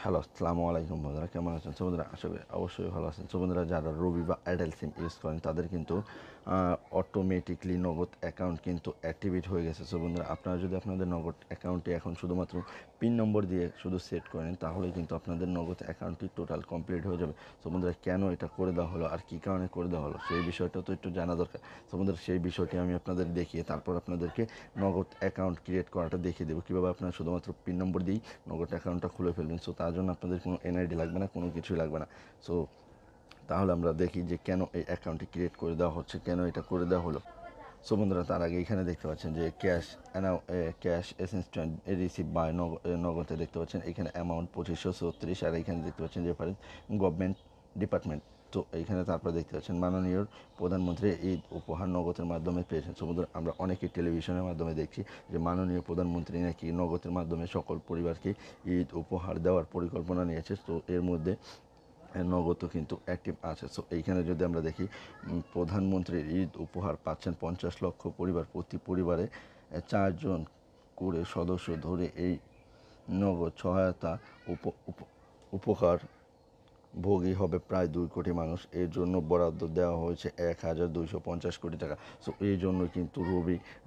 Hello, আসসালামু আলাইকুম বন্ধুরা, কেমন আছেন? সো বন্ধুরা, আশা করি অবশ্যই ভালো আছেন। সো বন্ধুরা, যারা রবি বা এয়ারটেল সিম ইউজ করেন তাদের কিন্তু অটোমেটিকলি নগদ অ্যাকাউন্ট কিন্তু অ্যাক্টিভেট হয়ে গেছে। সো বন্ধুরা, আপনারা যদি আপনাদের নগদ অ্যাকাউন্টে এখন শুধুমাত্র পিন নম্বর দিয়ে শুধু সেট করেন, তাহলে কিন্তু আপনাদের নগদ অ্যাকাউন্টটি টোটাল কমপ্লিট হয়ে যাবে। সো বন্ধুরা, কেন এটা করে দেওয়া হলো আর কী কারণে করে দেওয়া হলো সেই বিষয়টা তো একটু জানা দরকার। সো বন্ধুরা, সেই বিষয়টি আমি আপনাদের দেখিয়ে তারপর আপনাদেরকে নগদ অ্যাকাউন্ট ক্রিয়েট করাটা দেখিয়ে দেবো, কীভাবে আপনারা শুধুমাত্র পিন নম্বর দিয়েই নগদ অ্যাকাউন্টটা খুলে ফেলবেন। সো তার জন্য আপনাদের কোনো এনআইডি লাগবে না, কোনো কিছুই লাগবে না। সো তাহলে আমরা দেখি যে কেন এই অ্যাকাউন্টটি ক্রিয়েট করে দেওয়া হচ্ছে, কেন এটা করে দেওয়া হলো। সো বন্ধুরা, তার আগে এখানে দেখতে পাচ্ছেন যে ক্যাশ অ্যাসিস্ট্যান্ট রিসিভ বাই নগদে দেখতে পাচ্ছেন এখানে অ্যামাউন্ট 2536, আর এখানে দেখতে পাচ্ছেন যে গভর্নমেন্ট ডিপার্টমেন্ট। তো এইখানে তারপরে দেখতে পাচ্ছেন মাননীয় প্রধানমন্ত্রী ঈদ উপহার নগদের মাধ্যমে পেয়েছেন। সো বন্ধুরা, আমরা অনেকে টেলিভিশনের মাধ্যমে দেখছি যে মাননীয় প্রধানমন্ত্রী নাকি নগদের মাধ্যমে সকল পরিবারকে ঈদ উপহার দেওয়ার পরিকল্পনা নিয়েছে। তো এর মধ্যে নগদও কিন্তু অ্যাক্টিভ আছে। সো এইখানে যদি আমরা দেখি, প্রধানমন্ত্রীর ঈদ উপহার পাচ্ছেন 50 লক্ষ পরিবার, প্রতি পরিবারে 4 জন করে সদস্য ধরে এই নগদ সহায়তা উপকার ভোগী হবে প্রায় 2 কোটি মানুষ। এর জন্য বরাদ্দ দেওয়া হয়েছে 1250 কোটি টাকা। সো এই জন্য কিন্তু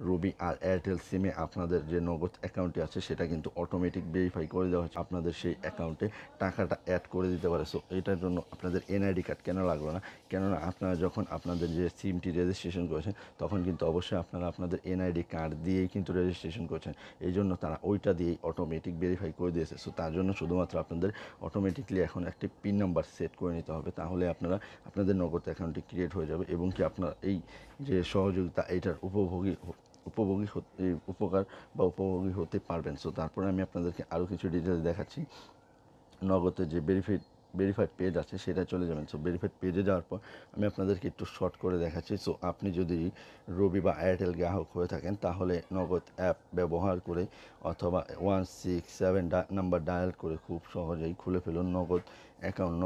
রবি আর এয়ারটেল সিমে আপনাদের যে নগদ অ্যাকাউন্টটি আছে সেটা কিন্তু অটোমেটিক ভেরিফাই করে দেওয়া হচ্ছে, আপনাদের সেই অ্যাকাউন্টে টাকাটা অ্যাড করে দিতে পারে। সো এটার জন্য আপনাদের এনআইডি কার্ড কেন লাগবে না, কেননা আপনারা যখন আপনাদের যে সিমটি রেজিস্ট্রেশন করেছেন তখন কিন্তু অবশ্যই আপনারা আপনাদের এনআইডি কার্ড দিয়েই কিন্তু রেজিস্ট্রেশন করেছেন। এই জন্য তারা ওইটা দিয়েই অটোমেটিক ভেরিফাই করে দিয়েছে। সো তার জন্য শুধুমাত্র আপনাদের অটোমেটিকলি এখন একটি পিন নাম্বার সেট করে নিতে হবে, তাহলে আপনারা আপনাদের নগদ অ্যাকাউন্টটি ক্রিয়েট হয়ে যাবে এবং কি আপনারা এই যে সহযোগিতা এইটার উপকার বা উপভোগী হতে পারবেন। সো তারপরে আমি আপনাদেরকে আরও কিছু ডিটেলস দেখাচ্ছি। নগদের যে ভেরিফাইড পেজ আছে সেটা চলে যাবেন। সো ভেরিফাইড পেজে যাওয়ার পর আমি আপনাদেরকে একটু শর্ট করে দেখাচ্ছি। সো আপনি যদি রবি বা এয়ারটেল গ্রাহক হয়ে থাকেন তাহলে নগদ অ্যাপ ব্যবহার করে অথবা 167 নাম্বার ডায়াল করে খুব সহজেই খুলে ফেলুন নগদ অ্যাকাউন্ট।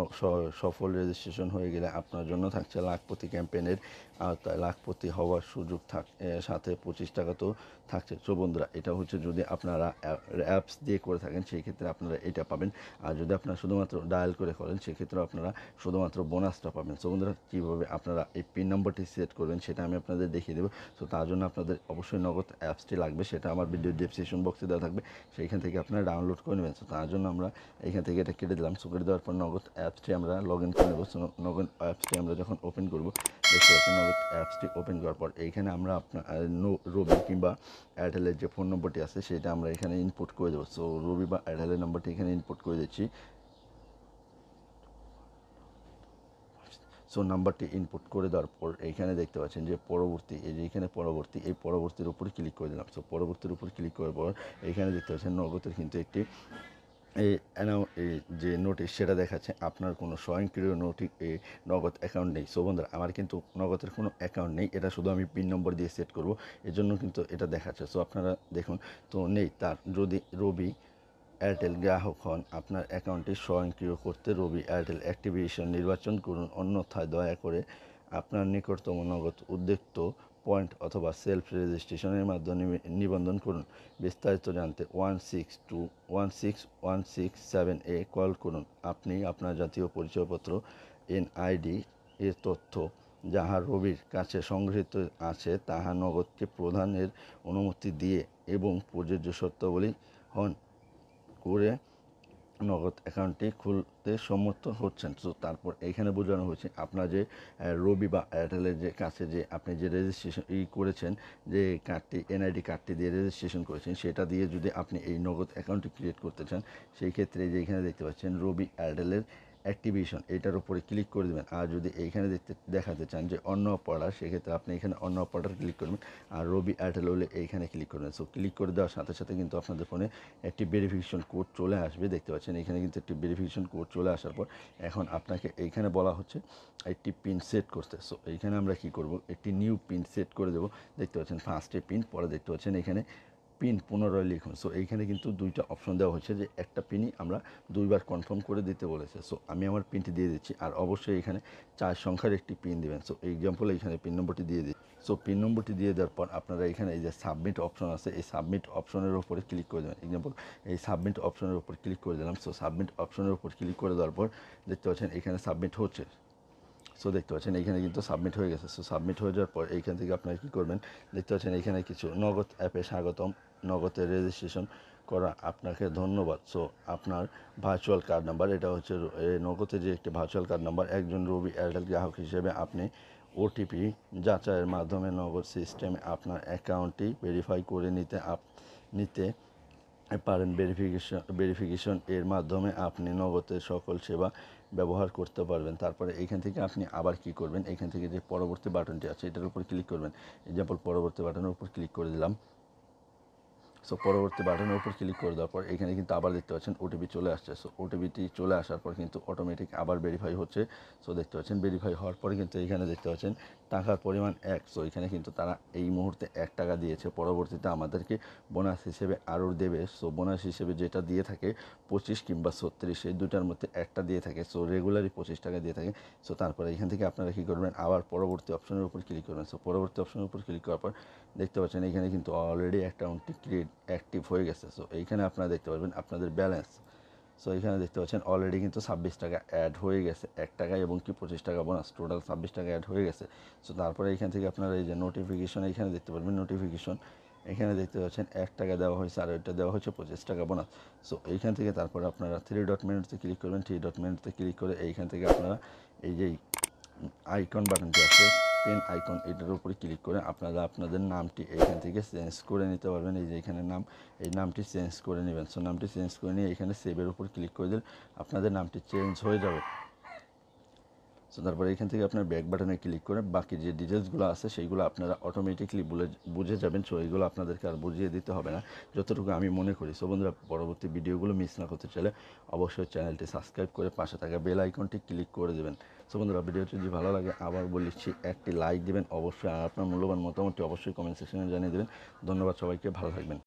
সফল রেজিস্ট্রেশন হয়ে গেলে আপনার জন্য থাকছে লাখপতি ক্যাম্পেইনের আওতায় লাখপতি হওয়ার সুযোগ সাথে 25 টাকা তো থাকছে। সো বন্ধুরা, এটা হচ্ছে যদি আপনারা অ্যাপস দিয়ে করে থাকেন সেই ক্ষেত্রে আপনারা এটা পাবেন, আর যদি আপনারা শুধুমাত্র ডায়াল করে করেন সেক্ষেত্রে আপনারা শুধুমাত্র বোনাসটা পাবেন। সো বন্ধুরা, কীভাবে আপনারা এই পিন নম্বরটি সেট করবেন সেটা আমি আপনাদের দেখিয়ে দেবো। সো তার জন্য আপনাদের অবশ্যই নগদ অ্যাপসটি লাগবে, সেটা আমার ভিডিও ডেসক্রিপশন বক্সে দেওয়া থাকবে, সেইখান থেকে আপনারা ডাউনলোড করে নেবেন। সো তার জন্য আমরা এইখান থেকে এটা কেটে দিলাম। সো কেটে দেওয়ার পর নগদ অ্যাপসটি আমরা লগ ইন করে নেব। সো নগদ অ্যাপসটি আমরা যখন ওপেন করবো দেখতে পাচ্ছি, নগদ অ্যাপসটি ওপেন করার পর এইখানে আমরা আপনার রবি কিংবা এয়ারটেলের যে ফোন নম্বরটি আছে সেটা আমরা এখানে ইনপুট করে দেবো। সো রবি বা এয়ারটেলের নম্বরটি এখানে ইনপুট করে দিচ্ছি। সো নাম্বারটি ইনপুট করে দেওয়ার পর এইখানে দেখতে পাচ্ছেন যে পরবর্তী, এই যে এখানে পরবর্তী, এই পরবর্তীর উপরে ক্লিক করে দিলাম। সো পরবর্তীর উপর ক্লিক করার পর এইখানে দেখতে পাচ্ছেন নগদের কিন্তু একটি এই যে নোটিশ সেটা দেখাচ্ছে আপনার কোনো স্বয়ংক্রিয় নগদ অ্যাকাউন্ট নেই। সো বন্ধুরা, আমার কিন্তু নগদের কোনো অ্যাকাউন্ট নেই, এটা শুধু আমি পিন নম্বর দিয়ে সেট করব, এজন্য কিন্তু এটা দেখাচ্ছে। সো আপনারা দেখুন, তো নেই তার যদি রবি এয়ারটেল গ্রাহক হন, আপনার অ্যাকাউন্টটি স্বয়ংক্রিয় করতে রবি এয়ারটেল অ্যাক্টিভেশন নির্বাচন করুন, অন্যথায় দয়া করে আপনার নিকটতম নগদ উদ্যুক্ত পয়েন্ট অথবা সেলফ রেজিস্ট্রেশনের মাধ্যমে নিবন্ধন করুন। বিস্তারিত জানতে 162-16167 কল করুন। আপনি আপনার জাতীয় পরিচয়পত্র এনআইডি এর তথ্য যাহা রবির কাছে সংগৃহীত আছে তাহা নগদকে প্রদানের অনুমতি দিয়ে এবং প্রযোজ্য শর্তাবলী হন করে নগদ অ্যাকাউন্টটি খুলতে সম্মত হচ্ছেন। তো তারপর এইখানে বোঝানো হয়েছে আপনার যে রবি বা এয়ারটেলের যে কাছে যে আপনি যে রেজিস্ট্রেশন করেছেন, যে কার্ডটি এনআইডি কার্ডটি দিয়ে রেজিস্ট্রেশন করেছেন, সেটা দিয়ে যদি আপনি এই নগদ অ্যাকাউন্টটি ক্রিয়েট করতে চান সেই ক্ষেত্রে যে এখানে দেখতে পাচ্ছেন রবি এয়ারটেলের অ্যাক্টিভেশন, এটার উপরে ক্লিক করে দেবেন। আর যদি এইখানে দেখাতে চান যে অন্য অপারেটর, সেক্ষেত্রে আপনি এখানে অন্য অপারেটর ক্লিক করবেন, আর রবি এয়ারটেল হলে এইখানে ক্লিক করবেন। সো ক্লিক করে দেওয়ার সাথে সাথে কিন্তু আপনাদের ফোনে একটি ভেরিফিকেশন কোড চলে আসবে। দেখতে পাচ্ছেন এখানে কিন্তু একটি ভেরিফিকেশন কোড চলে আসার পর এখন আপনাকে এইখানে বলা হচ্ছে একটি পিন সেট করতে। সো এইখানে আমরা কি করব, একটি নিউ পিন সেট করে দেবো। দেখতে পাচ্ছেন ফার্স্টে পিন, পরে দেখতে পাচ্ছেন এখানে পিন পুনরায় লিখুন। সো এইখানে কিন্তু দুইটা অপশন দেওয়া হচ্ছে যে একটা পিনই আমরা দুইবার কনফার্ম করে দিতে বলেছে। সো আমি আমার পিনটি দিয়ে দিচ্ছি, আর অবশ্যই এখানে 4 সংখ্যার একটি পিন দিবেন। সো এক্সাম্পল এইখানে পিন নম্বরটি দিয়ে দিই। সো পিন নম্বরটি দিয়ে দেওয়ার পর আপনারা এখানে এই যে সাবমিট অপশন আছে, এই সাবমিট অপশনের উপরে ক্লিক করে দেবেন। এক্সাম্পল এই সাবমিট অপশনের উপর ক্লিক করে দিলাম। সো সাবমিট অপশনের উপর ক্লিক করে দেওয়ার পর দেখতে পাচ্ছেন এখানে সাবমিট হচ্ছে। সো দেখতে পাচ্ছেন এখানে কিন্তু সাবমিট হয়ে গেছে। সো সাবমিট হয়ে যাওয়ার পর এইখান থেকে আপনারা কী করবেন, দেখতে পাচ্ছেন এখানে কিছু নগদ অ্যাপে স্বাগতম, নগদে রেজিস্ট্রেশন করা আপনাকে ধন্যবাদ। সো আপনার ভার্চুয়াল কার্ড নাম্বার, এটা হচ্ছে নগদে যে একটি ভার্চুয়াল কার্ড নাম্বার, একজন রবি এয়ারটেল গ্রাহক হিসেবে আপনি ওটিপি যাচাইয়ের মাধ্যমে নগদ সিস্টেমে আপনার অ্যাকাউন্টটি ভেরিফাই করে নিতে পারেন। ভেরিফিকেশন এর মাধ্যমে আপনি নগদের সকল সেবা ব্যবহার করতে পারবেন। তারপরে এইখান থেকে আপনি আবার কি করবেন, এইখান থেকে যে পরবর্তী বাটনটি আছে এটার উপর ক্লিক করবেন। এক্সাম্পল পরবর্তী বাটনের উপর ক্লিক করে দিলাম। সো পরবর্তী বাটনের উপর ক্লিক করে দেওয়ার পর এখানে কিন্তু আবার দেখতে পাচ্ছেন ওটিপি চলে আসছে। সো ওটিপিটি চলে আসার পর কিন্তু অটোমেটিক আবার ভেরিফাই হচ্ছে। সো দেখতে পাচ্ছেন ভেরিফাই হওয়ার পরে কিন্তু এখানে দেখতে পাচ্ছেন টাকার পরিমাণ 1। সো এখানে কিন্তু তারা এই মুহূর্তে 1 টাকা দিয়েছে, পরবর্তীতে আমাদেরকে বোনাস হিসেবে আরও দেবে। সো বোনাস হিসেবে যেটা দিয়ে থাকে 25 কিংবা 36, এই দুটার মধ্যে একটা দিয়ে থাকে। সো রেগুলারই 25 টাকা দিয়ে থাকে। সো তারপরে এখান থেকে আপনারা কী করবেন, আবার পরবর্তী অপশনের উপর ক্লিক করবেন। সো পরবর্তী অপশনের উপর ক্লিক করার পর দেখতে পাচ্ছেন এখানে কিন্তু অলরেডি অ্যাকাউন্টটি অ্যাক্টিভ হয়ে গেছে। সো এইখানে আপনারা দেখতে পারবেন আপনাদের ব্যালেন্স। সো এখানে দেখতে পাচ্ছেন অলরেডি কিন্তু 26 টাকা অ্যাড হয়ে গেছে, 1 টাকা এবং কি 25 টাকা বোনাস, টোটাল 26 টাকা অ্যাড হয়ে গেছে। সো তারপরে এখান থেকে আপনারা এই যে নোটিফিকেশন এখানে দেখতে পারবেন, নোটিফিকেশন এখানে দেখতে পাচ্ছেন 1 টাকা দেওয়া হয়েছে আর ওইটা দেওয়া হচ্ছে 25 টাকা বোনাস। সো এইখান থেকে তারপরে আপনারা 3 ডট মেনুতে ক্লিক করবেন। 3 ডট মেনুতে ক্লিক করে এইখান থেকে আপনারা এই যে আইকন বাটনটি আছে, পেন আইকন, এটার উপরে ক্লিক করে আপনারা আপনাদের নামটি এইখান থেকে চেঞ্জ করে নিতে পারবেন। এই যে এখানে নাম, এই নামটি চেঞ্জ করে নেবেন। সো নামটি চেঞ্জ করে নিয়ে এখানে সেভের উপর ক্লিক করে দিলে আপনাদের নামটি চেঞ্জ হয়ে যাবে। সো তারপরে এখান থেকে আপনার ব্যাক বাটনে ক্লিক করে বাকি যে ডিটেলসগুলো আছে সেইগুলো আপনারা অটোমেটিকলি বুঝে যাবেন। সো এইগুলো আপনাদেরকে আর বুঝিয়ে দিতে হবে না, যতটুকু আমি মনে করি। সো বন্ধুরা, পরবর্তী ভিডিওগুলো মিস না করতে চাইলে অবশ্যই চ্যানেলটি সাবস্ক্রাইব করে পাশে থাকা বেল আইকনটি ক্লিক করে দেবেন। সো বন্ধুরা, ভিডিওটি যদি ভালো লাগে আবার বলেছি একটি লাইক দেবেন অবশ্যই, আর আপনার মূল্যবান মতামতটি অবশ্যই কমেন্ট সেকশনে জানিয়ে দেবেন। ধন্যবাদ সবাইকে, ভালো থাকবেন।